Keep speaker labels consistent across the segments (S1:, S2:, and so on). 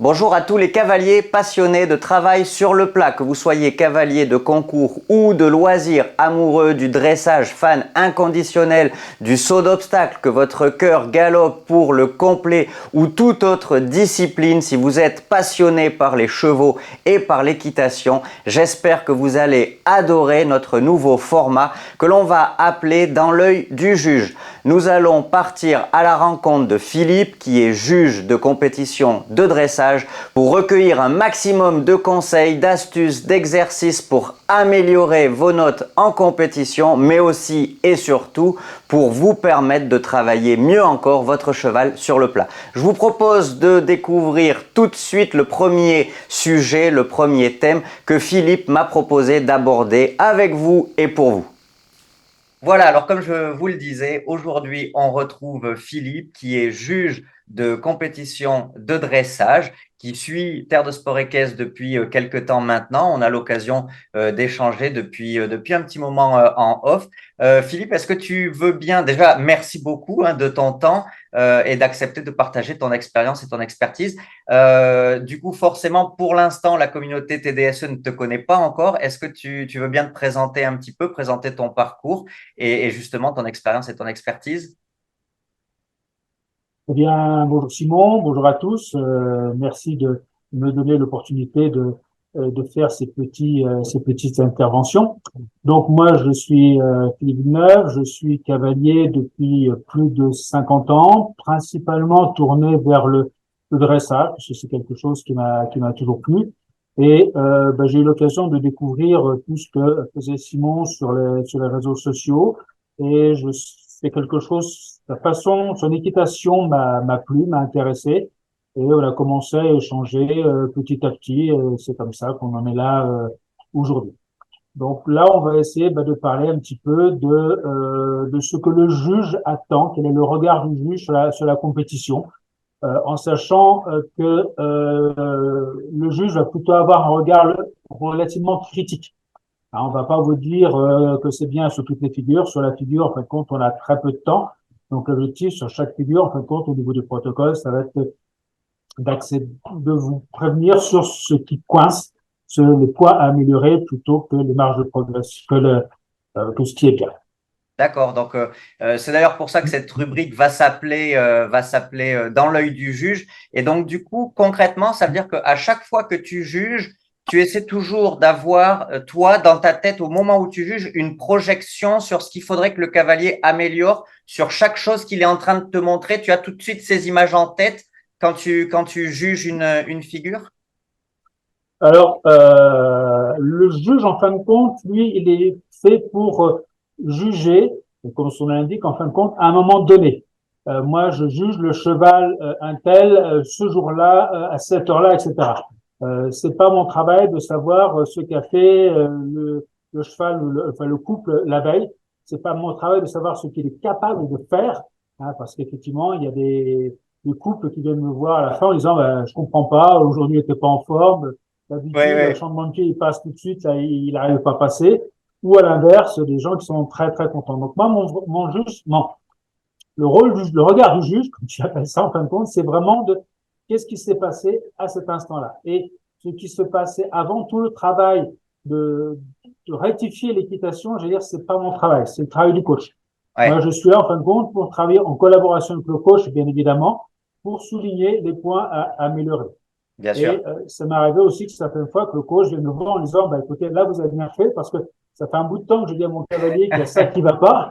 S1: Bonjour à tous les cavaliers passionnés de travail sur le plat, que vous soyez cavalier de concours ou de loisirs, amoureux du dressage, fan inconditionnel du saut d'obstacle, que votre cœur galope pour le complet ou toute autre discipline. Si vous êtes passionné par les chevaux et par l'équitation, j'espère que vous allez adorer notre nouveau format que l'on va appeler Dans l'œil du juge. Nous allons partir à la rencontre de Philippe, qui est juge de compétition de dressage, pour recueillir un maximum de conseils, d'astuces, d'exercices pour améliorer vos notes en compétition, mais aussi et surtout pour vous permettre de travailler mieux encore votre cheval sur le plat. Je vous propose de découvrir tout de suite le premier sujet, le premier thème que Philippe m'a proposé d'aborder avec vous et pour vous. Voilà, alors comme je vous le disais, aujourd'hui on retrouve Philippe qui est juge de compétition de dressage, qui suit Terre de Sport Équestre depuis quelques temps maintenant. On a l'occasion d'échanger depuis un petit moment en off. Philippe, est-ce que tu veux bien, déjà merci beaucoup de ton temps et d'accepter de partager ton expérience et ton expertise. Du coup, forcément, pour l'instant, la communauté TDSE ne te connaît pas encore. Est-ce que tu veux bien te présenter un petit peu, présenter ton parcours et justement ton expérience et ton expertise?
S2: Eh bien, bonjour Simon, bonjour à tous. Merci de me donner l'opportunité de faire ces petites interventions. Donc moi, je suis Philippe Villeneuve, je suis cavalier depuis plus de 50 ans, principalement tourné vers le dressage, parce que c'est quelque chose qui m'a toujours plu. Et j'ai eu l'occasion de découvrir tout ce que faisait Simon sur les réseaux sociaux. Et c'est quelque chose, sa façon, son équitation m'a plu, m'a intéressé. Et on a commencé à échanger petit à petit. C'est comme ça qu'on en est là aujourd'hui. Donc là, on va essayer de parler un petit peu de ce que le juge attend, quel est le regard du juge sur la compétition, en sachant que le juge va plutôt avoir un regard relativement critique. Alors, on va pas vous dire que c'est bien sur toutes les figures. Sur la figure, en fin de compte, on a très peu de temps. Donc, l'objectif sur chaque figure, en fin de compte, au niveau du protocole, ça va être de vous prévenir sur ce qui coince, sur les points à améliorer plutôt que les marges de progression, que ce qui est bien.
S1: D'accord. Donc, c'est d'ailleurs pour ça que cette rubrique va s'appeler Dans l'œil du juge. Et donc, du coup, concrètement, ça veut dire qu'à chaque fois que tu juges, tu essaies toujours d'avoir, toi, dans ta tête, au moment où tu juges, une projection sur ce qu'il faudrait que le cavalier améliore sur chaque chose qu'il est en train de te montrer. Tu as tout de suite ces images en tête quand tu juges une figure?
S2: Alors, le juge, en fin de compte, lui, il est fait pour juger, et comme son nom l'indique, en fin de compte, à un moment donné. Moi, je juge le cheval un tel ce jour-là, à cette heure-là, etc. C'est pas mon travail de savoir ce qu'a fait le cheval, enfin le couple la veille. C'est pas mon travail de savoir ce qu'il est capable de faire, parce qu'effectivement, il y a des couples qui viennent me voir à la fin en disant, je comprends pas, aujourd'hui, il était pas en forme.
S1: Oui,
S2: D'habitude, le
S1: oui.
S2: changement de pied, il passe tout de suite, là, il n'arrive pas à passer. Ou à l'inverse, des gens qui sont très, très contents. Donc, moi, mon juge, non. Le regard du juge, comme tu appelles ça, en fin de compte, c'est vraiment de qu'est-ce qui s'est passé à cet instant-là. Et ce qui se passait avant, tout le travail de, de rectifier l'équitation, je veux dire, c'est pas mon travail, c'est le travail du coach. Moi,
S1: Ouais,
S2: je suis là, en fin de compte, pour travailler en collaboration avec le coach, bien évidemment, pour souligner les points à améliorer.
S1: bien sûr.
S2: Et ça m'est arrivé aussi que certaines fois que le coach vient me voir en disant, écoutez, là, vous avez bien fait parce que ça fait un bout de temps que je dis à mon cavalier qu'il y a ça qui va pas.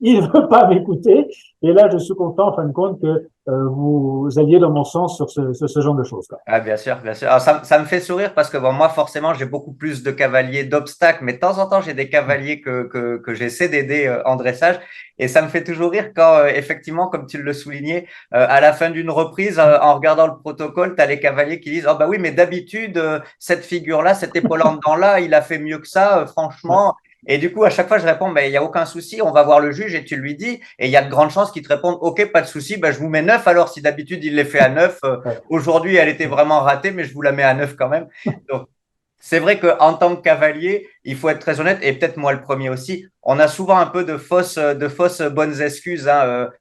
S2: Il ne veut pas m'écouter. Et là, je suis content, en fin de compte, que vous alliez dans mon sens sur ce genre de choses, quoi.
S1: Ah, bien sûr, bien sûr. Alors, ça me fait sourire parce que bon, moi, forcément, j'ai beaucoup plus de cavaliers d'obstacles, mais de temps en temps, j'ai des cavaliers que j'essaie d'aider en dressage. Et ça me fait toujours rire quand, effectivement, comme tu le soulignais, à la fin d'une reprise, en regardant le protocole, tu as les cavaliers qui disent, oh bah oui, mais d'habitude, cette figure-là, cette épaule en dedans-là, il a fait mieux que ça,
S2: Ouais.
S1: franchement. Et du coup, à chaque fois, je réponds, il n'y a aucun souci, on va voir le juge et tu lui dis. Et il y a de grandes chances qu'il te réponde, OK, pas de souci, je vous mets 9. Alors, si d'habitude, il les fait à 9,
S2: Ouais.
S1: aujourd'hui, elle était vraiment ratée, mais je vous la mets à 9 quand même. Donc, c'est vrai qu'en tant que cavalier, il faut être très honnête, et peut-être moi le premier aussi, on a souvent un peu de fausses bonnes excuses,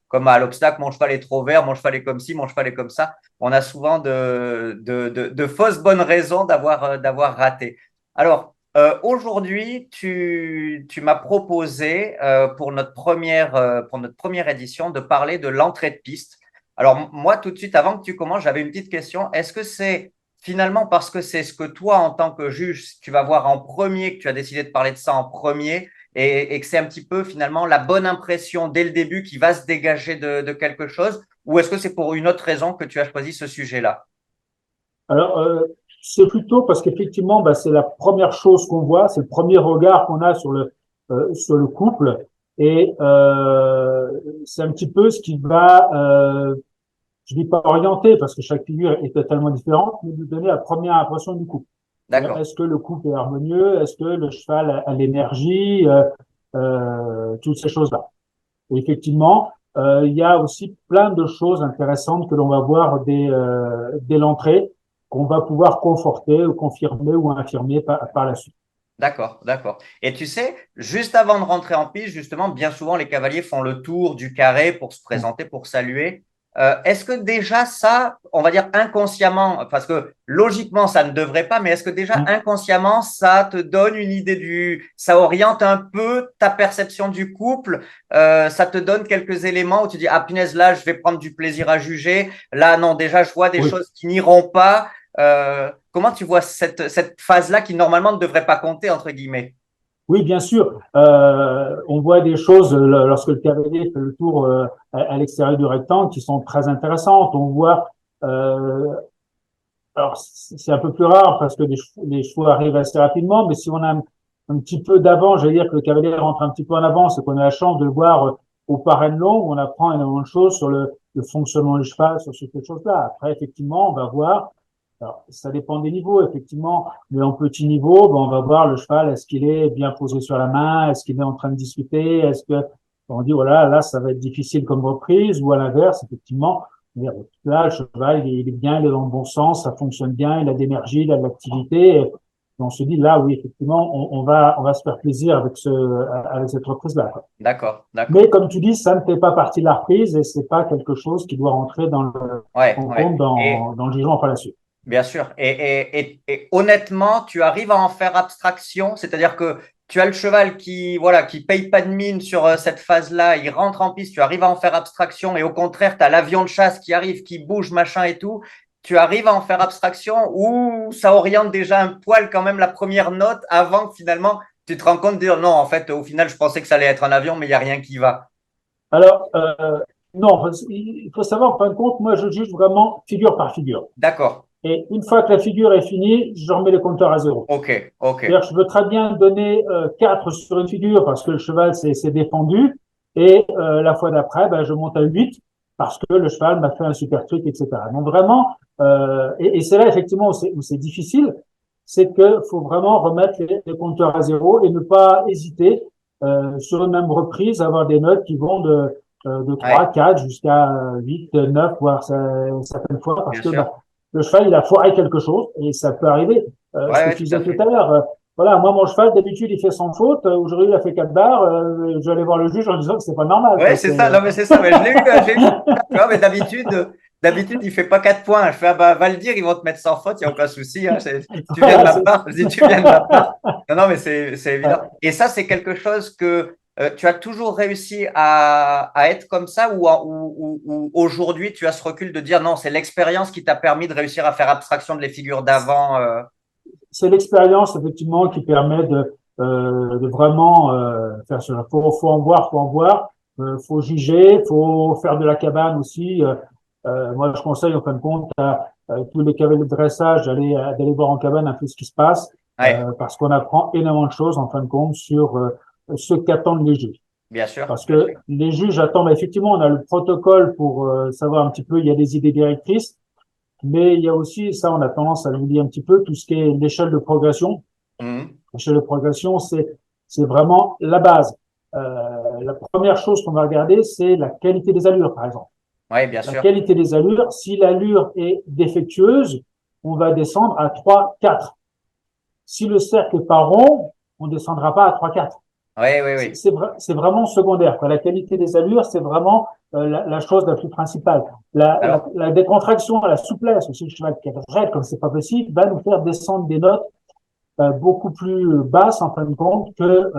S1: comme à l'obstacle, mon cheval est trop vert, mon cheval est comme ci, mon cheval est comme ça. on a souvent de fausses bonnes raisons d'avoir raté. Alors, aujourd'hui, tu m'as proposé pour notre première édition de parler de l'entrée de piste. Alors, moi, tout de suite, avant que tu commences, j'avais une petite question. Est-ce que c'est finalement parce que c'est ce que toi, en tant que juge, tu vas voir en premier, que tu as décidé de parler de ça en premier, et que c'est un petit peu finalement la bonne impression dès le début qui va se dégager de quelque chose, ou est-ce que c'est pour une autre raison que tu as choisi ce sujet-là?
S2: Alors, c'est plutôt parce qu'effectivement, bah, c'est la première chose qu'on voit, c'est le premier regard qu'on a sur le couple, et c'est un petit peu ce qui va, je dis pas orienter, parce que chaque figure est totalement différente, mais nous donner la première impression du couple.
S1: D'accord,
S2: Est-ce que le couple est harmonieux? Est-ce que le cheval a l'énergie? Toutes ces choses-là. Et effectivement, il y a aussi plein de choses intéressantes que l'on va voir dès l'entrée, qu'on va pouvoir conforter ou confirmer ou infirmer par la suite.
S1: d'accord, d'accord. Et tu sais, juste avant de rentrer en piste, justement, bien souvent, les cavaliers font le tour du carré pour se présenter, pour saluer. Est-ce que déjà ça, on va dire inconsciemment, parce que logiquement ça ne devrait pas, mais est-ce que déjà
S2: Mm.
S1: inconsciemment ça te donne une idée ça oriente un peu ta perception du couple, ça te donne quelques éléments où tu dis ah punaise là je vais prendre du plaisir à juger, là non déjà je vois des
S2: Oui.
S1: choses qui n'iront pas. Comment tu vois cette phase-là qui normalement ne devrait pas compter entre guillemets?
S2: Oui, bien sûr. On voit des choses lorsque le cavalier fait le tour à l'extérieur du rectangle qui sont très intéressantes. On voit, alors c'est un peu plus rare parce que les chevaux arrivent assez rapidement, mais si on a un petit peu d'avance, j'allais dire que le cavalier rentre un petit peu en avance et qu'on a la chance de le voir au parrain long, on apprend énormément de choses sur le fonctionnement du cheval, sur ces choses-là. Après, effectivement, on va voir. Alors, ça dépend des niveaux, effectivement. Mais en petit niveau, ben, on va voir le cheval, est-ce qu'il est bien posé sur la main, est-ce qu'il est en train de discuter, est-ce que on dit, voilà, là, ça va être difficile comme reprise, ou à l'inverse, effectivement, là, le cheval, il est bien, il est dans le bon sens, ça fonctionne bien, il a de l'énergie, il a de l'activité. Et on se dit, là, oui, effectivement, on va se faire plaisir avec cette reprise-là.
S1: D'accord,
S2: Mais
S1: d'accord.
S2: comme tu dis, ça ne fait pas partie de la reprise et c'est pas quelque chose qui doit rentrer
S1: Ouais,
S2: en
S1: ouais.
S2: compte
S1: Et
S2: dans le jugement par la suite.
S1: bien sûr. Et honnêtement, tu arrives à en faire abstraction, c'est-à-dire que tu as le cheval qui, voilà, qui paye pas de mine sur cette phase-là, il rentre en piste, tu arrives à en faire abstraction, et au contraire, tu as l'avion de chasse qui arrive, qui bouge, machin et tout. Tu arrives à en faire abstraction ou ça oriente déjà un poil quand même la première note avant que finalement tu te rends compte de dire non, en fait, au final, je pensais que ça allait être un avion, mais il n'y a rien qui va.
S2: Alors, non, il faut savoir, en fin de compte, moi, je juge vraiment figure par figure.
S1: D'accord.
S2: Et une fois que la figure est finie, je remets le compteur à zéro.
S1: Ok, ok.
S2: C'est-à-dire, je veux très bien donner 4 sur une figure parce que le cheval s'est défendu. Et la fois d'après, ben, je monte à 8 parce que le cheval m'a fait un super truc, etc. Donc vraiment, et c'est là effectivement où c'est difficile, c'est qu'il faut vraiment remettre les compteurs à zéro et ne pas hésiter sur une même reprise à avoir des notes qui vont de 3,
S1: Ouais,
S2: 4 jusqu'à 8, 9, voire certaines fois, parce
S1: bien
S2: que
S1: sûr.
S2: bah, le cheval, il a foiré quelque chose et ça peut arriver.
S1: Ouais,
S2: Ce que
S1: ouais,
S2: tu
S1: tout à
S2: disais tout
S1: fait.
S2: à l'heure, voilà, moi, mon cheval, d'habitude, il fait sans faute. Aujourd'hui, il a fait 4 barres. Je vais aller voir le juge en disant que c'est pas normal.
S1: Ouais,
S2: Quoi.
S1: c'est ça. Non, mais c'est ça. Mais je l'ai eu. Tu vois, mais d'habitude, il fait pas 4 points. Je fais, ah bah, va le dire, ils vont te mettre sans faute, il n'y a aucun souci. Hein. Tu viens de
S2: Voilà,
S1: ma part. Je dis, tu viens de ma part. Non, non, mais c'est évident.
S2: ouais.
S1: Et ça, c'est quelque chose que tu as toujours réussi à être comme ça ou aujourd'hui, tu as ce recul de dire non, c'est l'expérience qui t'a permis de réussir à faire abstraction de les figures d'avant.
S2: C'est l'expérience, effectivement, qui permet de vraiment faire cela. Faut en voir, faut en voir. Faut juger, faut faire de la cabane aussi. Moi, je conseille, en fin de compte, à tous les cavaliers de dressage d'aller voir en cabane un peu ce qui se passe,
S1: Ouais,
S2: parce qu'on apprend énormément de choses, en fin de compte, sur ce qu'attendent les juges.
S1: bien sûr,
S2: Parce
S1: bien
S2: que
S1: sûr.
S2: les juges attendent, effectivement, on a le protocole pour savoir un petit peu, il y a des idées directrices, mais il y a aussi, ça, on a tendance à l'oublier un petit peu, tout ce qui est l'échelle de progression.
S1: Mhm.
S2: L'échelle de progression, c'est vraiment la base. La première chose qu'on va regarder, c'est la qualité des allures, par exemple.
S1: Ouais, bien
S2: La
S1: sûr.
S2: qualité des allures, si l'allure est défectueuse, on va descendre à 3, 4. Si le cercle est pas rond, on ne descendra pas à 3, 4.
S1: Oui, oui, oui.
S2: C'est vraiment secondaire. Quoi. La qualité des allures, c'est vraiment la chose la plus principale.
S1: Alors,
S2: La décontraction, la souplesse, aussi le cheval qui est raide comme c'est pas possible, va nous faire descendre des notes beaucoup plus basses en fin de compte que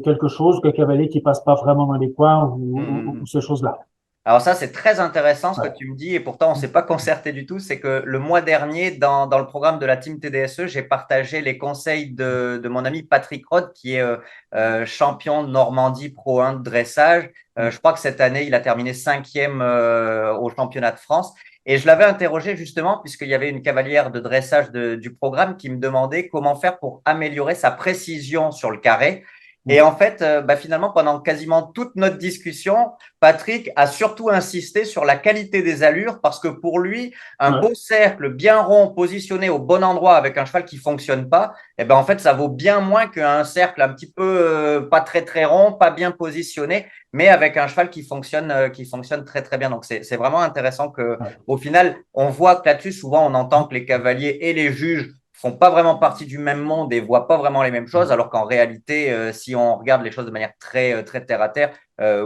S2: quelque chose, que cavalier qui passe pas vraiment dans les coins ou
S1: hmm.
S2: ces choses-là.
S1: Alors ça, c'est très intéressant ce que
S2: Ouais.
S1: tu me dis et pourtant on ne s'est pas concerté du tout. C'est que le mois dernier, dans le programme de la team TDSE, j'ai partagé les conseils de mon ami Patrick Rod, qui est champion de Normandie Pro 1 de dressage. Je crois que cette année, il a terminé cinquième au championnat de France. Et je l'avais interrogé justement, puisqu'il y avait une cavalière de dressage du programme qui me demandait comment faire pour améliorer sa précision sur le carré. Et en fait, finalement, pendant quasiment toute notre discussion, Patrick a surtout insisté sur la qualité des allures parce que pour lui, un
S2: Ouais.
S1: beau cercle bien rond positionné au bon endroit avec un cheval qui fonctionne pas, eh ben en fait, ça vaut bien moins qu'un cercle un petit peu pas très très rond, pas bien positionné, mais avec un cheval qui fonctionne très très bien. Donc c'est vraiment intéressant que
S2: Ouais.
S1: au final, on voit que là-dessus souvent on entend que les cavaliers et les juges font pas vraiment partie du même monde et voient pas vraiment les mêmes choses, alors qu'en réalité, si on regarde les choses de manière très terre à terre,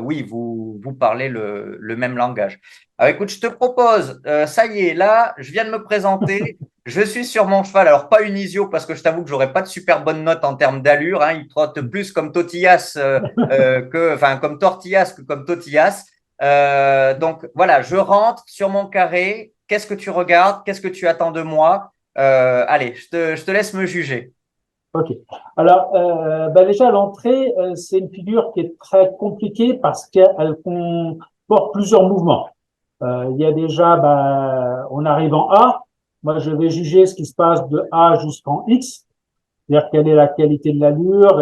S1: oui, vous parlez le même langage. Alors écoute, je te propose, ça y est, là, je viens de me présenter, je suis sur mon cheval, alors pas une Isio parce que je t'avoue que j'aurais pas de super bonne note en termes d'allure, hein, il trotte plus comme Tortillas comme Tortillas que comme Totillas. Donc voilà, je rentre sur mon carré, qu'est-ce que tu regardes, qu'est-ce que tu attends de moi? Allez, je te laisse me juger.
S2: Ok. Alors, déjà, l'entrée, c'est une figure qui est très compliquée parce qu'elle comporte plusieurs mouvements. Il y a déjà, on arrive en A. Moi, je vais juger ce qui se passe de A jusqu'en X, c'est-à-dire quelle est la qualité de l'allure,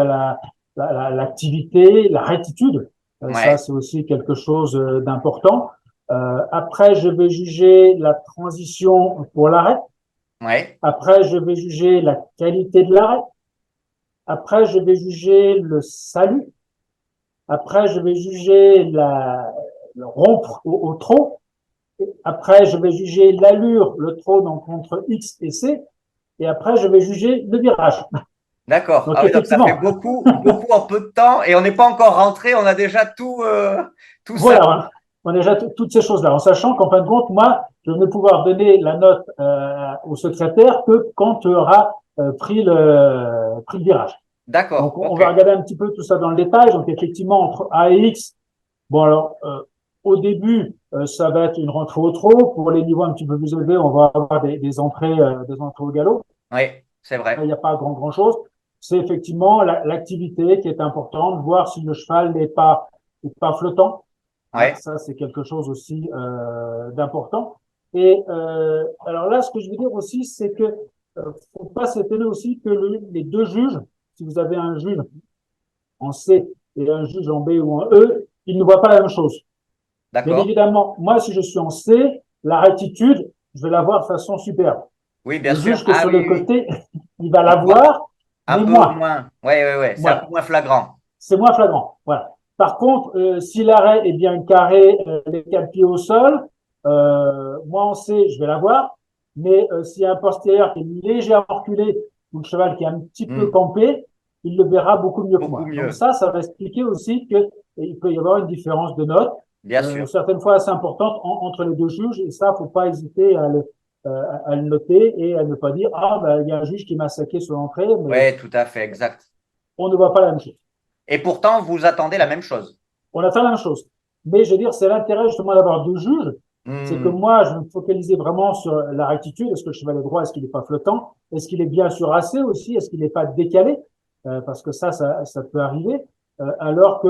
S2: l'activité, la rectitude. Ça,
S1: Ouais,
S2: c'est aussi quelque chose d'important. Après, je vais juger la transition pour l'arrêt.
S1: ouais,
S2: Après, je vais juger la qualité de l'arrêt. Après, je vais juger le salut. Après, je vais juger le rompre au trot. Après, je vais juger l'allure, le trot, donc entre X et C. Et après, je vais juger le virage.
S1: d'accord.
S2: Donc,
S1: Ah oui, donc ça fait
S2: effectivement,
S1: beaucoup en peu de temps et on n'est pas encore rentré, on a déjà tout ça.
S2: voilà, on a déjà toutes ces choses-là, en sachant qu'en fin de compte, moi, je ne vais pouvoir donner la note au secrétaire que quand tu auras pris le virage.
S1: D'accord,
S2: Donc, on
S1: ok.
S2: va regarder un petit peu tout ça dans le détail. Donc, effectivement, entre A et X, bon, alors, au début, ça va être une rentrée au trot. Pour les niveaux un petit peu plus élevés, on va avoir des entrées au galop.
S1: Oui, c'est
S2: Il
S1: vrai.
S2: n'y a pas grand chose. C'est effectivement l'activité qui est importante, voir si le cheval n'est pas flottant. Hein,
S1: Ouais,
S2: ça, c'est quelque chose aussi d'important. Et alors là, ce que je veux dire aussi, c'est que faut pas s'étonner aussi que les deux juges, si vous avez un juge en C et un juge en B ou en E, ils ne voient pas la même chose. Bien
S1: d'accord.
S2: évidemment, moi, si je suis en C, la rectitude, je vais la voir de façon superbe.
S1: Oui, bien
S2: Le
S1: sûr.
S2: juge qui est
S1: Ah
S2: sur le
S1: oui, oui.
S2: côté, il va la
S1: Il voit
S2: voir,
S1: un
S2: mais
S1: peu
S2: moins.
S1: moins. Ouais, c'est un peu
S2: Voilà.
S1: moins flagrant.
S2: C'est moins flagrant. Voilà. Par contre, si l'arrêt est bien carré, les quatre pieds au sol, moi on sait, je vais l'avoir. Mais s'il y a un postérieur qui est légèrement reculé ou le cheval qui est un petit peu
S1: Hmm,
S2: campé, il le verra beaucoup mieux que
S1: beaucoup
S2: moi. Donc
S1: mieux,
S2: ça va expliquer aussi qu'il peut y avoir une différence de notes,
S1: bien sûr.
S2: certaines fois assez importante entre les deux juges. Et ça, faut pas hésiter à le noter et à ne pas dire ah il y a un juge qui m'a saqué sur l'entrée, mais
S1: Ouais, tout à fait, exact.
S2: on ne voit pas la même chose.
S1: Et pourtant, vous attendez la même chose.
S2: On a fait la même chose. Mais je veux dire, c'est l'intérêt justement d'avoir deux juges. C'est que
S1: Hmm,
S2: moi, je vais me focaliser vraiment sur la rectitude. Est-ce que le cheval est droit? Est-ce qu'il n'est pas flottant? Est-ce qu'il est bien suracé aussi? Est-ce qu'il n'est pas décalé? Parce que ça peut arriver. Alors que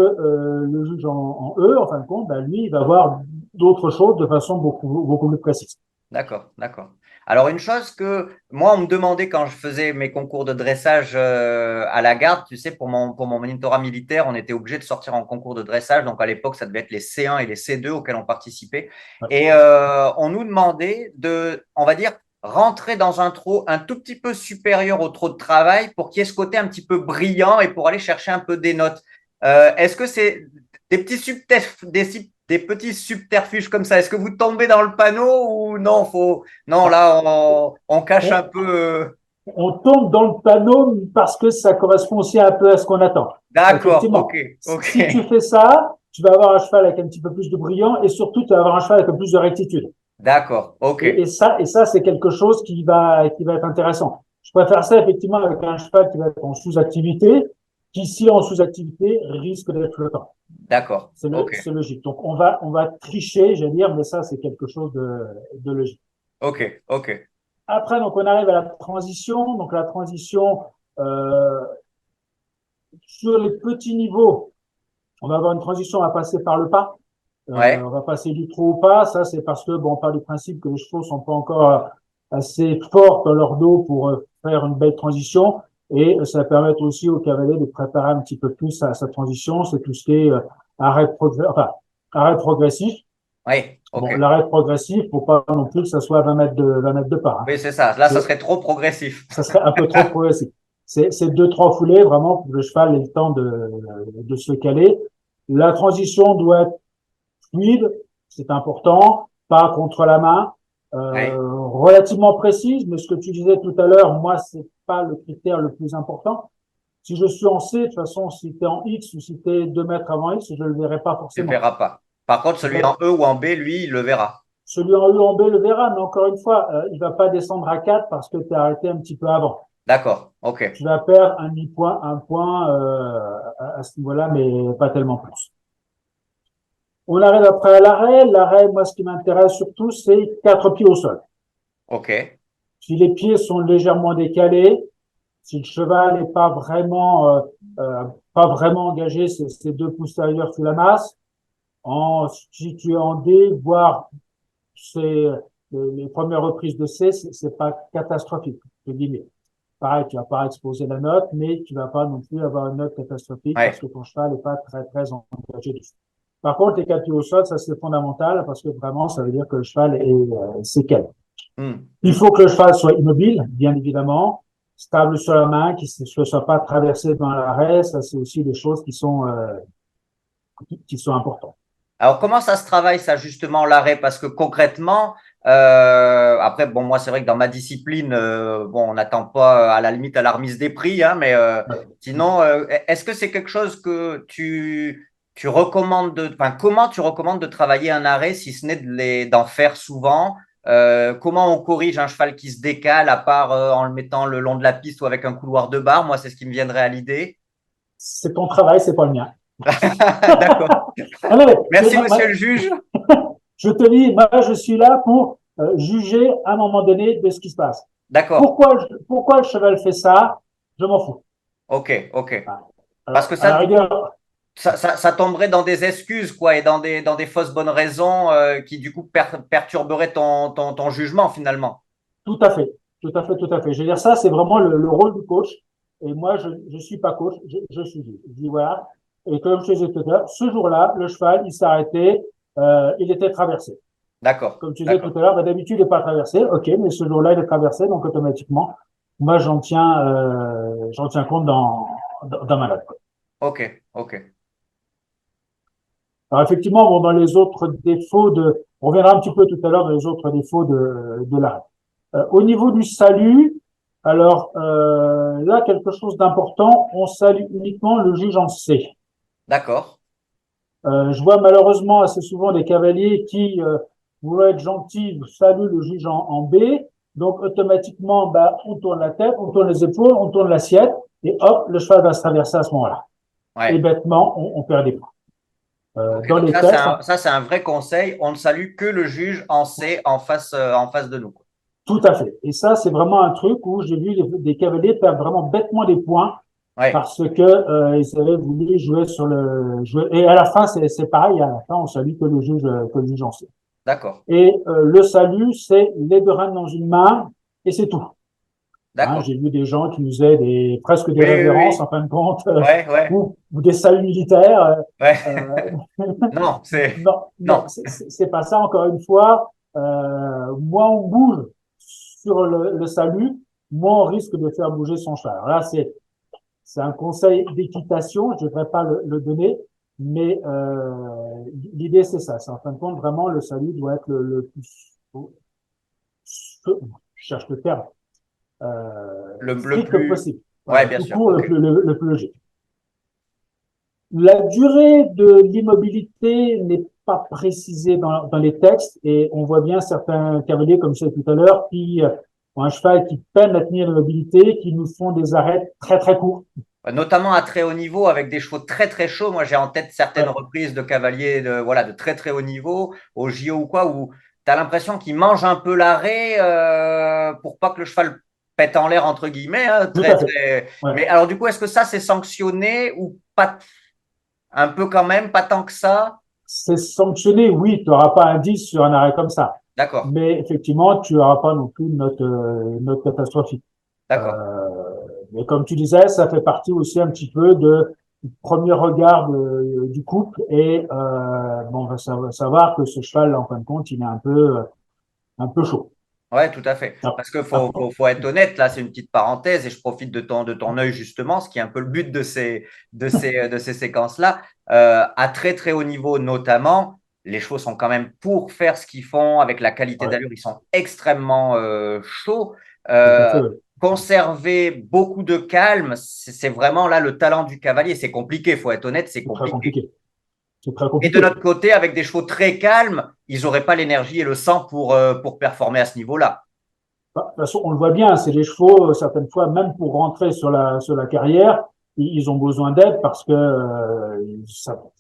S2: le juge en E, en fin de compte, lui, il va voir d'autres choses de façon beaucoup plus précise.
S1: d'accord, d'accord. Alors, une chose que moi, on me demandait quand je faisais mes concours de dressage à la garde, tu sais, pour mon monitorat militaire, on était obligé de sortir en concours de dressage. Donc, à l'époque, ça devait être les C1 et les C2 auxquels on participait.
S2: Ouais.
S1: Et on nous demandait de, on va dire, rentrer dans un trot un tout petit peu supérieur au trot de travail pour qu'il y ait ce côté un petit peu brillant et pour aller chercher un peu des notes. Est-ce que c'est des petits subterfuges comme ça? Est-ce que vous tombez dans le panneau ou non, non,
S2: Ah,
S1: là, on cache un
S2: on,
S1: peu.
S2: on tombe dans le panneau parce que ça correspond aussi un peu à ce qu'on attend.
S1: D'accord, ok,
S2: Effectivement,
S1: ok.
S2: si tu fais ça, tu vas avoir un cheval avec un petit peu plus de brillant et surtout, tu vas avoir un cheval avec un peu plus de rectitude.
S1: D'accord, ok.
S2: Et ça, c'est quelque chose qui va être intéressant. Je préfère ça effectivement avec un cheval qui va être en sous-activité, qui, si en sous-activité, risque d'être flottant.
S1: D'accord, ok.
S2: C'est logique. Donc, on va tricher, j'allais dire, mais ça, c'est quelque chose de logique.
S1: Ok, ok.
S2: Après, donc, on arrive à la transition. Donc, la transition, euh, sur les petits niveaux, on va avoir une transition à passer par le pas.
S1: Ouais,
S2: On va passer du trot au pas. Ça, c'est parce que, bon, on part du principe que les chevaux sont pas encore assez forts dans leur dos pour faire une belle transition. Et ça permet aussi au cavalier de préparer un petit peu plus sa transition. C'est tout ce qui est arrêt progressif.
S1: ouais,
S2: Bon,
S1: ok.
S2: l'arrêt progressif, faut pas non plus que ça soit 20 mètres de pas. Hein.
S1: Oui, c'est ça. Là, ça serait trop progressif.
S2: Ça serait un peu trop progressif. C'est deux, trois foulées vraiment pour que le cheval ait le temps de se caler. La transition doit être fluide, c'est important, pas contre la main,
S1: Ouais,
S2: relativement précise, mais ce que tu disais tout à l'heure, moi, c'est pas le critère le plus important. Si je suis en C, de toute façon, si tu es en X ou si tu es 2 mètres avant X, je le verrai pas
S1: tu le
S2: forcément.
S1: verras pas. Par contre,
S2: Je
S1: celui
S2: vais,
S1: en E ou en B, lui, il le verra.
S2: celui en E ou en B le verra, mais encore une fois, il va pas descendre à 4 parce que tu as arrêté un petit peu avant.
S1: D'accord, ok.
S2: Tu vas perdre un demi-point, un point à ce niveau-là, mais pas tellement plus. On arrive après à l'arrêt. L'arrêt, moi, ce qui m'intéresse surtout, c'est 4 pieds au sol.
S1: Ok,
S2: Si les pieds sont légèrement décalés, si le cheval n'est pas vraiment engagé, ses deux postérieurs sous la masse, si tu es en D, voire les premières reprises de C, c'est pas catastrophique, je dis. Pareil, tu vas pas exposer la note, mais tu vas pas non plus avoir une note catastrophique parce
S1: ouais.
S2: que ton cheval n'est pas très, très engagé dessus. Par contre, les 4 pieds au sol, ça c'est fondamental parce que vraiment, ça veut dire que le cheval c'est calme.
S1: Hmm,
S2: Il
S1: hmm.
S2: faut que le cheval soit immobile, bien évidemment, stable sur la main, qu'il ne soit pas traversé dans l'arrêt. Ça, c'est aussi des choses qui sont importantes.
S1: Alors, comment ça se travaille, ça, justement, l'arrêt? Parce que concrètement, après, bon, moi, c'est vrai que dans ma discipline, bon, on n'attend pas à la limite à la remise des prix, hein, mais sinon, est-ce que c'est quelque chose que tu recommandes enfin, comment tu recommandes de travailler un arrêt, si ce n'est d'en faire souvent? Comment on corrige un cheval qui se décale, à part en le mettant le long de la piste ou avec un couloir de barre? Moi, c'est ce qui me viendrait à l'idée.
S2: C'est ton travail, c'est pas le mien.
S1: D'accord.
S2: Ah non, mais,
S1: Merci, monsieur le juge.
S2: je te dis, moi, je suis là pour juger à un moment donné de ce qui se passe.
S1: D'accord.
S2: Pourquoi le cheval fait ça? Je m'en fous.
S1: Ok, ok. Parce que
S2: Alors, à
S1: ça,
S2: la
S1: du coup,
S2: rigueur,
S1: ça tomberait dans des excuses, quoi, et dans des fausses bonnes raisons qui, du coup, perturberaient ton jugement, finalement.
S2: tout à fait, tout à fait, tout à fait. Je veux dire, ça, c'est vraiment le rôle du coach. Et moi, je suis pas coach, je suis juge. Je dis voilà. Et comme je te disais tout à l'heure, ce jour-là, le cheval, il s'est arrêté, il était traversé.
S1: D'accord,
S2: Comme tu disais tout
S1: d'accord.
S2: à l'heure, bah, d'habitude, il n'est pas traversé. OK, mais ce jour-là, il est traversé, donc automatiquement, moi, j'en tiens compte dans ma note.
S1: Ok, ok.
S2: Alors, effectivement, bon, dans les autres défauts on reviendra un petit peu tout à l'heure dans les autres défauts de l'arrêt. Au niveau du salut, alors là, quelque chose d'important, on salue uniquement le juge en C.
S1: D'accord.
S2: Je vois malheureusement assez souvent des cavaliers qui, voulant être gentils, saluent le juge en B. Donc automatiquement, bah, on tourne la tête, on tourne les épaules, on tourne l'assiette, et hop, le cheval va se traverser à ce moment-là. Et
S1: Ouais.
S2: bêtement, on perd des points.
S1: Ok,
S2: Dans
S1: donc
S2: les
S1: ça,
S2: tests,
S1: ça, c'est un vrai conseil. On ne salue que le juge en C en face de nous, quoi.
S2: tout à fait. Et ça, c'est vraiment un truc où j'ai vu des cavaliers perdre vraiment bêtement des points
S1: Ouais,
S2: parce que ils avaient voulu jouer sur le jouer. Et à la fin, c'est pareil. À la fin, on salue que le juge en sait.
S1: d'accord,
S2: Et le salut, c'est les deux reines dans une main et c'est tout. Hein,
S1: d'accord.
S2: j'ai vu des gens qui faisaient presque des
S1: Oui, oui,
S2: révérences
S1: oui.
S2: en fin de compte
S1: Ouais, ouais,
S2: ou des saluts militaires.
S1: ouais.
S2: Euh,
S1: Non, c'est.
S2: non, non,
S1: Non,
S2: c'est pas ça. Encore une fois, moins on bouge sur le salut, moins on risque de faire bouger son cheval. Alors là, c'est un conseil d'équitation. Je ne devrais pas le donner, mais l'idée c'est ça. C'est en fin de compte vraiment le salut doit être le plus, je cherche le terme,
S1: le
S2: strict que
S1: plus.
S2: possible.
S1: Ouais,
S2: Voilà,
S1: bien
S2: tout
S1: sûr.
S2: court,
S1: Ok.
S2: le plus logique. La durée de l'immobilité n'est pas précisée dans les textes et on voit bien certains cavaliers, comme je disais tout à l'heure, qui ont un cheval qui peine à tenir l'immobilité, qui nous font des arrêts très très courts.
S1: Notamment à très haut niveau avec des chevaux très très chauds. Moi, j'ai en tête certaines
S2: Ouais,
S1: reprises de cavaliers de très très haut niveau, au JO ou quoi, où tu as l'impression qu'ils mangent un peu l'arrêt pour pas que le cheval pète en l'air, entre guillemets. Hein,
S2: tout
S1: très,
S2: à fait.
S1: très...
S2: Ouais.
S1: Mais alors, du coup, est-ce que ça, c'est sanctionné ou pas un peu quand même, pas tant que ça?
S2: C'est sanctionné, oui, tu n'auras pas un 10 sur un arrêt comme ça.
S1: D'accord,
S2: Mais effectivement, tu n'auras pas non plus une note catastrophique.
S1: d'accord.
S2: Euh, mais comme tu disais, ça fait partie aussi un petit peu du premier regard du couple et bon, on va savoir que ce cheval, en fin de compte, il est un peu chaud.
S1: Ouais, tout à fait.
S2: Alors,
S1: Parce qu'il
S2: après,
S1: faut être honnête, là, c'est une petite parenthèse et je profite de ton œil justement, ce qui est un peu le but de ces séquences-là. À très très haut niveau notamment, les chevaux sont quand même pour faire ce qu'ils font avec la qualité
S2: ouais,
S1: d'allure, ils sont extrêmement chauds.
S2: tout à fait,
S1: Euh,
S2: ouais.
S1: Conserver beaucoup de calme, c'est vraiment là le talent du cavalier. C'est compliqué, il faut être honnête, c'est
S2: C'est très
S1: compliqué.
S2: compliqué. C'est très
S1: Et de
S2: compliqué.
S1: notre côté, avec des chevaux très calmes, ils n'auraient pas l'énergie et le sang pour performer à ce niveau-là.
S2: Bah, de toute façon, on le voit bien, c'est les chevaux, certaines fois, même pour rentrer sur la carrière, ils ont besoin d'aide parce que ils ont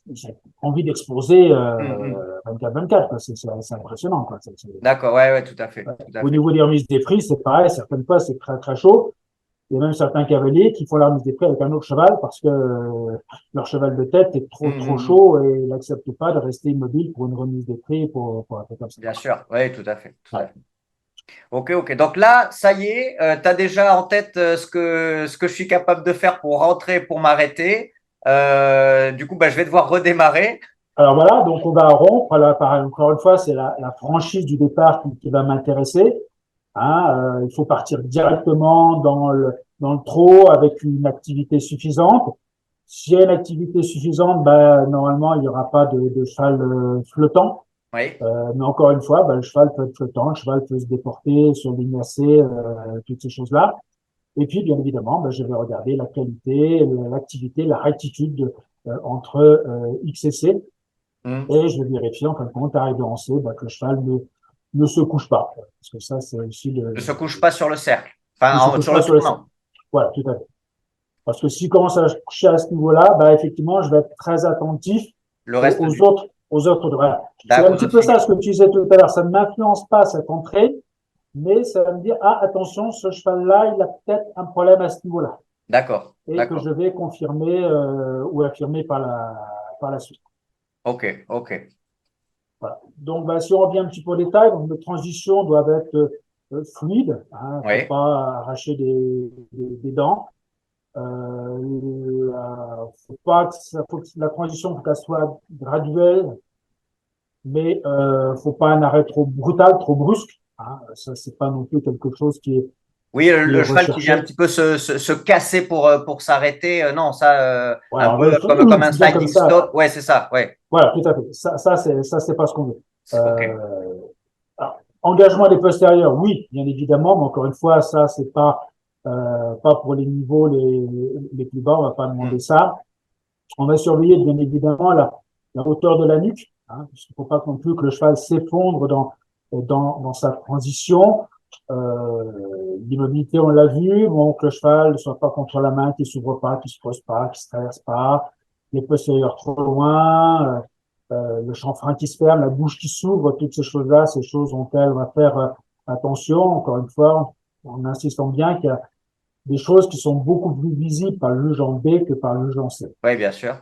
S2: envie d'exploser
S1: Hum, hum.
S2: 24-24. Quoi. C'est impressionnant. Quoi.
S1: D'accord, ouais, ouais, tout à fait, tout à
S2: Au
S1: fait.
S2: niveau des remises des prix, c'est pareil. Certaines fois, c'est très très chaud. Il y a même certains cavaliers qui font la remise des prix avec un autre cheval parce que leur cheval de tête est trop
S1: Hum,
S2: trop
S1: hum, hum.
S2: chaud et il n'accepte pas de rester immobile pour une remise des prix pour un peu comme ça.
S1: Bien sûr, oui, tout à fait, tout à
S2: Ouais.
S1: fait. Ok, ok. Donc là, ça y est, tu as déjà en tête ce que je suis capable de faire pour rentrer, pour m'arrêter. Du coup, bah, je vais devoir redémarrer.
S2: Alors voilà, donc on va rompre. Là, encore une fois, c'est la franchise du départ qui va m'intéresser. Hein, il faut partir directement dans le trot avec une activité suffisante. S'il y a une activité suffisante, ben, normalement, il n'y aura pas de cheval flottant.
S1: Oui,
S2: Mais encore une fois, ben, le cheval peut être flottant, le cheval peut se déporter sur ligne lacée, toutes ces choses-là. Et puis, bien évidemment, ben, je vais regarder la qualité, l'activité, la rectitude entre X et C.
S1: hum.
S2: Et je vais vérifier, en fin de compte, arrivé en C, ben, que le cheval ne se couche pas. Parce que ça, c'est aussi
S1: Ne se couche pas sur le cercle,
S2: ne se
S1: enfin
S2: couche
S1: sur
S2: pas
S1: le
S2: sur les cercles.
S1: tournant.
S2: Voilà, tout à fait. Parce que s'il commence à se coucher à ce niveau-là, bah, effectivement, je vais être très attentif
S1: Le reste du.
S2: aux autres. Voilà. C'est un
S1: D'accord, aux
S2: petit
S1: autres
S2: peu ça
S1: figures.
S2: ce que tu disais tout à l'heure. Ça ne m'influence pas cette entrée, mais ça va me dire, ah, attention, ce cheval-là, il a peut-être un problème à ce niveau-là.
S1: D'accord,
S2: Et que
S1: d'accord.
S2: je vais confirmer ou affirmer par la suite.
S1: Ok, ok.
S2: Voilà. Donc, bah, si on revient un petit peu au détail, donc les transitions doivent être fluides. Hein, faut
S1: Oui,
S2: pas arracher des dents. Faut pas que faut que la transition, faut qu'elle soit graduelle, mais faut pas un arrêt trop brutal, trop brusque. Hein, ça, c'est pas non plus quelque chose
S1: oui,
S2: qui est
S1: le cheval qui vient un
S2: recherché.
S1: petit peu se casser pour s'arrêter, non, ça, un
S2: Voilà,
S1: peu comme un
S2: qui vient comme
S1: sliding
S2: ça.
S1: stop, ouais, c'est ça, ouais.
S2: Voilà, tout à fait. Ça, c'est pas ce qu'on veut.
S1: Ok.
S2: Alors, engagement des postérieurs, oui, bien évidemment, mais encore une fois, ça, c'est pas pour les niveaux les plus bas, on va pas demander
S1: Hmm.
S2: ça. On va surveiller bien évidemment la hauteur de la nuque, hein, parce qu'il ne faut pas non plus que le cheval s'effondre dans sa transition. L'immobilité, on l'a vu, bon, que le cheval ne soit pas contre la main, qu'il s'ouvre pas, qu'il se pose pas, qu'il se traverse pas, les postérieurs trop loin, le chanfrein qui se ferme, la bouche qui s'ouvre, toutes ces choses-là, ces choses auxquelles on va faire attention. Encore une fois, en insistant bien qu'il y a des choses qui sont beaucoup plus visibles par le juge en B que par le juge en C.
S1: Oui, bien sûr.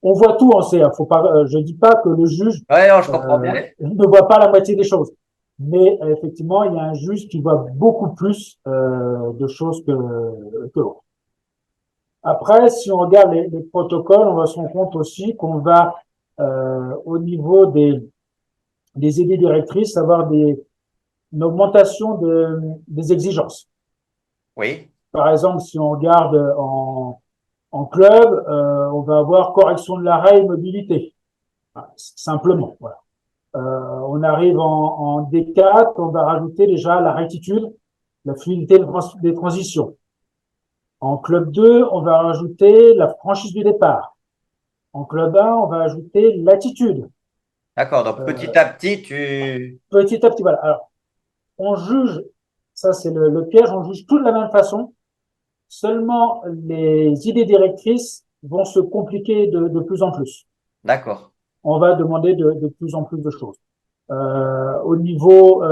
S2: On voit tout en C. Hein. Faut pas, je dis pas que le juge
S1: Ouais, non, je comprends bien.
S2: ne voit pas la moitié des choses, mais effectivement, il y a un juge qui voit beaucoup plus de choses que l'autre. Après, si on regarde les protocoles, on va se rendre compte aussi qu'on va au niveau des idées directrices avoir une augmentation des exigences.
S1: Oui,
S2: Par exemple, si on regarde en club, on va avoir correction de l'arrêt et mobilité. Simplement, voilà. On arrive en D4, on va rajouter déjà la rectitude, la fluidité des transitions. En club 2, on va rajouter la franchise du départ. En club 1, on va ajouter l'attitude.
S1: D'accord, donc
S2: Euh,
S1: petit à petit, tu…
S2: Petit à petit, voilà. Alors, on juge, ça c'est le piège, on juge tout de la même façon. Seulement, les idées directrices vont se compliquer de plus en plus.
S1: D'accord.
S2: On va demander de plus en plus de choses. Au niveau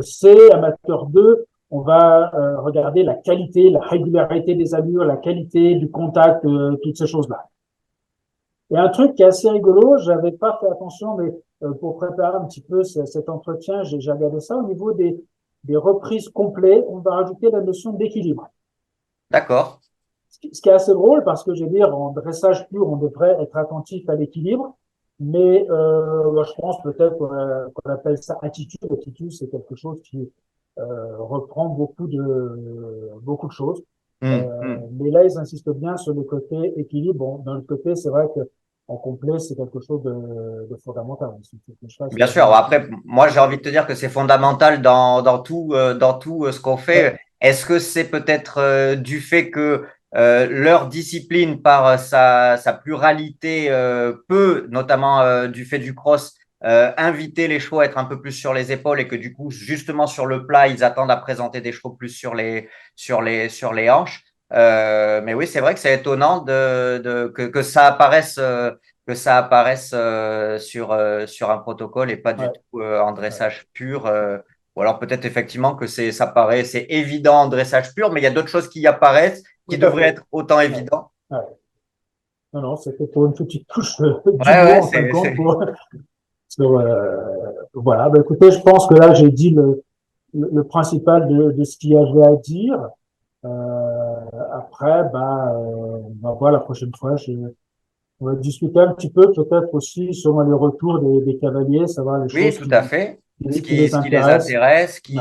S2: C, amateur 2, on va regarder la qualité, la régularité des allures, la qualité du contact, toutes ces choses-là. Et un truc qui est assez rigolo, j'avais pas fait attention, mais pour préparer un petit peu cet entretien, j'ai regardé ça. Au niveau des reprises complètes, on va rajouter la notion d'équilibre.
S1: D'accord.
S2: Ce qui est assez drôle parce que je veux dire, en dressage pur, on devrait être attentif à l'équilibre, mais je pense peut-être qu'on appelle ça attitude. Attitude, c'est quelque chose qui reprend beaucoup de choses.
S1: Hmm.
S2: Mais là, ils insistent bien sur le côté équilibre. Bon, d'un autre côté, c'est vrai que en complet, c'est quelque chose de fondamental.
S1: Bien sûr. Après, moi, j'ai envie de te dire que c'est fondamental dans tout ce qu'on
S2: Ouais,
S1: fait. Est-ce que c'est peut-être du fait que leur discipline, par sa pluralité, peut, notamment du fait du cross, inviter les chevaux à être un peu plus sur les épaules et que du coup, justement sur le plat, ils attendent à présenter des chevaux plus sur les hanches. Mais oui, c'est vrai que c'est étonnant que ça apparaisse. Que ça apparaisse sur un protocole et pas du
S2: ouais,
S1: tout en
S2: ouais,
S1: dressage pur. Ou alors peut-être effectivement que ça paraît, c'est évident en dressage pur, mais il y a d'autres choses qui apparaissent qui
S2: tout à
S1: devraient
S2: fait.
S1: être autant
S2: Ouais,
S1: évidents.
S2: ouais. Non, non, c'était pour une petite touche
S1: Ouais,
S2: d'humour
S1: ouais,
S2: en fin de compte. Voilà, bah, écoutez, je pense que là, j'ai dit le principal de ce qu'il y avait à dire. Après, on va voir la prochaine fois. On va discuter un petit peu, peut-être aussi sur les retours des cavaliers, savoir les
S1: oui,
S2: choses
S1: tout à fait.
S2: qui les
S1: Ce qui les
S2: intéressent.
S1: intéresse,
S2: Ouais.
S1: qui.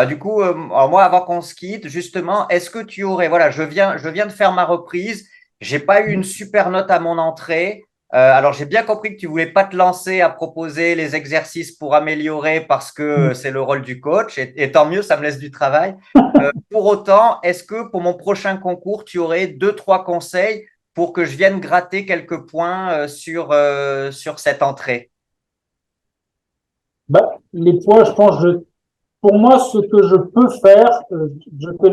S1: Du coup, alors moi, avant qu'on se quitte, justement, est-ce que tu aurais, voilà, je viens de faire ma reprise, j'ai pas eu une super note à mon entrée. Alors, j'ai bien compris que tu voulais pas te lancer à proposer les exercices pour améliorer parce que c'est le rôle du coach, et tant mieux, ça me laisse du travail. Pour autant, est-ce que pour mon prochain concours, tu aurais deux, trois conseils pour que je vienne gratter quelques points sur cette entrée?
S2: Les points, je pense, pour moi, ce que je peux faire, je te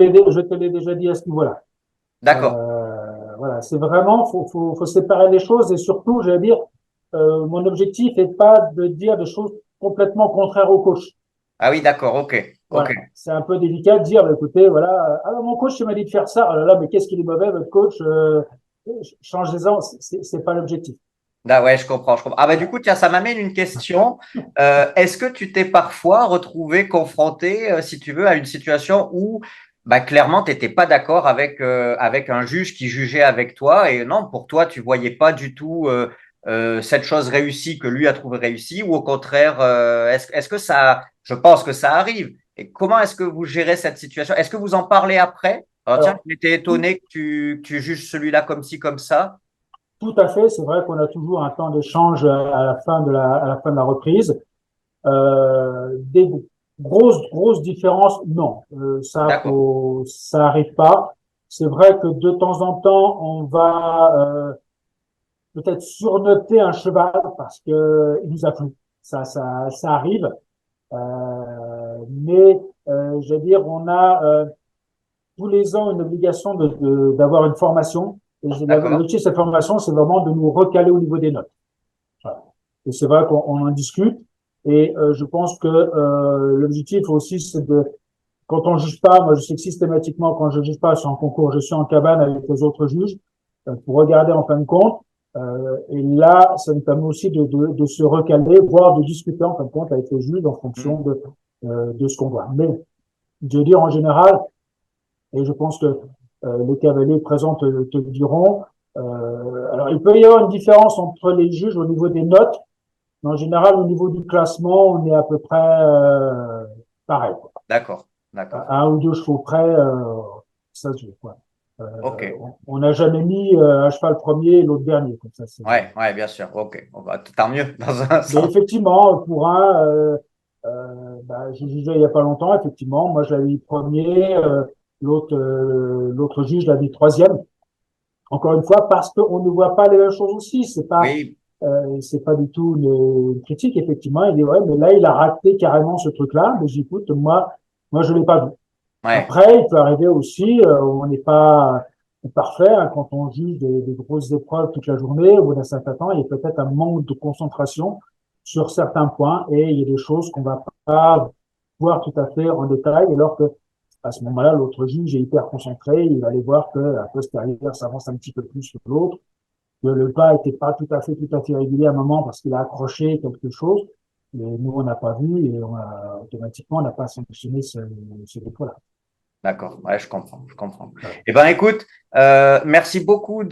S2: l'ai déjà dit à ce niveau-là.
S1: D'accord.
S2: Voilà, c'est vraiment, faut séparer les choses et surtout, j'allais dire, mon objectif n'est pas de dire des choses complètement contraires au coach.
S1: Ah oui, d'accord, ok, ok.
S2: Voilà, c'est un peu délicat de dire, écoutez, voilà, alors mon coach il m'a dit de faire ça. Oh là là, mais qu'est-ce qu'il est mauvais, votre coach, changez-en, c'est pas l'objectif.
S1: Ah ouais, je comprends, je comprends. Ah bah du coup, tiens, ça m'amène une question. Est-ce que tu t'es parfois retrouvé confronté, si tu veux, à une situation où bah, clairement, tu n'étais pas d'accord avec un juge qui jugeait avec toi et non, pour toi, tu voyais pas du tout cette chose réussie que lui a trouvé réussie ou au contraire, est-ce que ça, je pense que ça arrive. Et comment est-ce que vous gérez cette situation? Est-ce que vous en parlez après? Alors tiens,
S2: Alors,
S1: j'étais
S2: tout,
S1: étonné que que tu juges celui-là comme ci, comme ça.
S2: tout à fait, c'est vrai qu'on a toujours un temps d'échange à la fin de à la fin de la reprise. Des grosses différences, non,
S1: D'accord,
S2: ça arrive pas. C'est vrai que de temps en temps, on va peut-être surnoter un cheval parce que il nous a plu. Ça arrive. Mais je veux dire, on a tous les ans une obligation d'avoir une formation. Et
S1: d'accord.
S2: l'objectif de cette formation, c'est vraiment de nous recaler au niveau des notes. Voilà. Et c'est vrai qu'on en discute. Et je pense que l'objectif aussi, c'est de, quand on juge pas, moi je sais que systématiquement, quand je juge pas sur un concours, je suis en cabane avec les autres juges pour regarder en fin de compte. Et là, ça nous permet aussi de se recaler, voire de discuter en fin de compte avec les juges en fonction
S1: Hmm.
S2: de ce qu'on voit. Mais je veux dire en général, et je pense que les cavaliers présents te le diront, alors il peut y avoir une différence entre les juges au niveau des notes, mais en général au niveau du classement, on est à peu près pareil. Quoi.
S1: D'accord, d'accord.
S2: Un ou deux chevaux près, ça se joue. Quoi.
S1: Ok.
S2: On n'a jamais mis un cheval premier et l'autre dernier. Comme ça,
S1: Ouais, ouais, bien sûr. Ok. Bon, bah, tant mieux dans un
S2: mais
S1: sens.
S2: effectivement, pour un, j'ai jugé il y a pas longtemps, effectivement, moi je l'avais mis premier, l'autre juge l'a mis troisième. Encore une fois, parce qu'on ne voit pas les mêmes choses aussi.
S1: Oui,
S2: C'est pas du tout une critique. Effectivement, il dit ouais, mais là, il a raté carrément ce truc-là. Mais j'écoute, moi, je l'ai pas vu.
S1: ouais,
S2: Après, il peut arriver aussi, on n'est pas parfait hein, quand on juge des grosses épreuves toute la journée. Au bout d'un certain temps, il y a peut-être un manque de concentration sur certains points et il y a des choses qu'on va pas voir tout à fait en détail, alors que à ce moment-là, l'autre juge est hyper concentré, il va aller voir que à posteriori, ça avance un petit peu plus que l'autre, que le pas n'était pas tout à fait régulier à un moment parce qu'il a accroché quelque chose. Mais nous, on n'a pas vu et automatiquement, on n'a pas sanctionné ce défaut-là.
S1: d'accord. Ouais, je comprends, je comprends.
S2: Voilà.
S1: Eh ben, écoute, merci beaucoup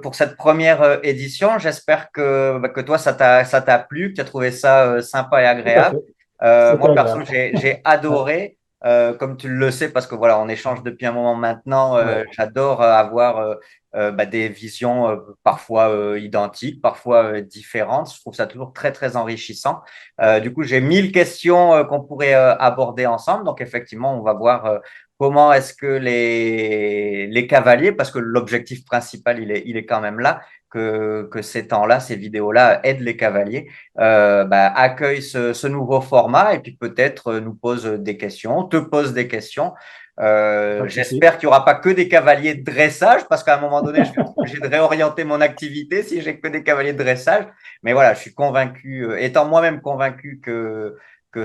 S1: pour cette première édition. J'espère que toi, ça t'a plu, que tu as trouvé ça sympa et
S2: Tout à
S1: agréable.
S2: fait. C'était
S1: Moi, perso,
S2: agréable.
S1: j'ai
S2: Ouais.
S1: adoré. Comme tu le sais, parce que voilà, on échange depuis un moment maintenant.
S2: Ouais.
S1: J'adore avoir des visions parfois identiques, parfois différentes. Je trouve ça toujours très, très enrichissant. Du coup, j'ai 1000 questions qu'on pourrait aborder ensemble. Donc, effectivement, on va voir comment est-ce que les cavaliers, parce que l'objectif principal, il est quand même là, que ces temps-là, ces vidéos-là aident les cavaliers, accueillent ce nouveau format et puis peut-être nous pose des questions, te pose des questions.
S2: Pas de souci.
S1: J'espère qu'il n'y aura pas que des cavaliers de dressage, parce qu'à un moment donné, je vais être obligé de réorienter mon activité si j'ai que des cavaliers de dressage. Mais voilà, je suis convaincu, étant moi-même convaincu que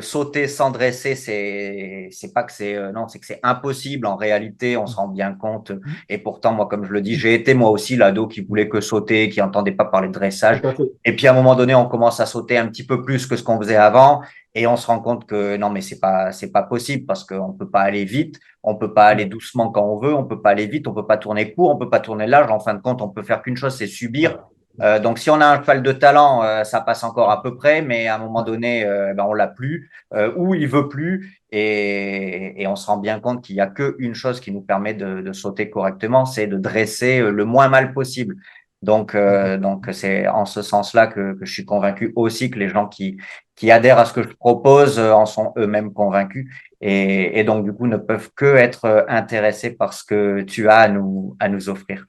S1: sauter sans dresser, c'est pas que c'est non, c'est que c'est impossible en réalité, on se rend bien compte. Et pourtant, moi, comme je le dis, j'ai été moi aussi l'ado qui voulait que sauter, qui entendait pas parler de dressage.
S2: Tout à fait.
S1: Et puis à un moment donné, on commence à sauter un petit peu plus que ce qu'on faisait avant, et on se rend compte que non, mais c'est pas possible parce qu'on peut pas aller vite, on peut pas aller
S2: Ouais.
S1: doucement quand on veut, on peut pas aller vite, on peut pas tourner court, on peut pas tourner large. En fin de compte, on peut faire qu'une chose, c'est subir.
S2: Voilà.
S1: Donc, si on a un cheval de talent, ça passe encore à peu près, mais à un moment
S2: Ouais.
S1: donné, on l'a plus, ou il veut plus, et on se rend bien compte qu'il y a qu'une chose qui nous permet de sauter correctement, c'est de dresser le moins mal possible. Donc c'est en ce sens-là que je suis convaincu aussi que les gens qui adhèrent à ce que je propose en sont eux-mêmes convaincus, et donc du coup ne peuvent que être intéressés par ce que tu as à nous offrir.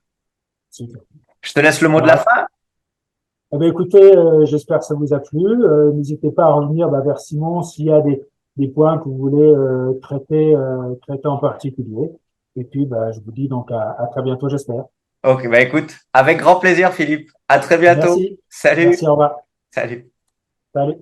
S2: Super.
S1: Je te laisse le mot de la
S2: Bah,
S1: fin.
S2: eh ben, écoutez, j'espère que ça vous a plu. N'hésitez pas à revenir vers Simon s'il y a des points que vous voulez traiter en particulier. Et puis, je vous dis donc à très bientôt, j'espère.
S1: Ok, bah écoute, avec grand plaisir, Philippe. À très bientôt.
S2: Merci. Merci,
S1: Salut.
S2: au revoir.
S1: Salut.
S2: Salut.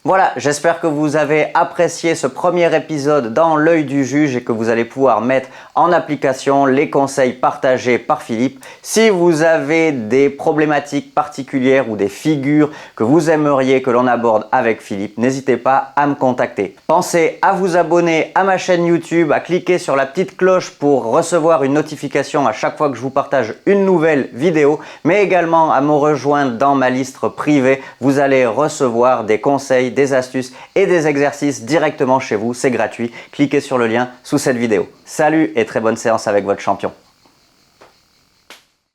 S1: Voilà, j'espère que vous avez apprécié ce premier épisode dans l'œil du juge et que vous allez pouvoir mettre en application les conseils partagés par Philippe. Si vous avez des problématiques particulières ou des figures que vous aimeriez que l'on aborde avec Philippe, n'hésitez pas à me contacter. Pensez à vous abonner à ma chaîne YouTube, à cliquer sur la petite cloche pour recevoir une notification à chaque fois que je vous partage une nouvelle vidéo, mais également à me rejoindre dans ma liste privée. Vous allez recevoir des conseils, des astuces et des exercices directement chez vous. C'est gratuit. Cliquez sur le lien sous cette vidéo. Salut et très bonne séance avec votre champion.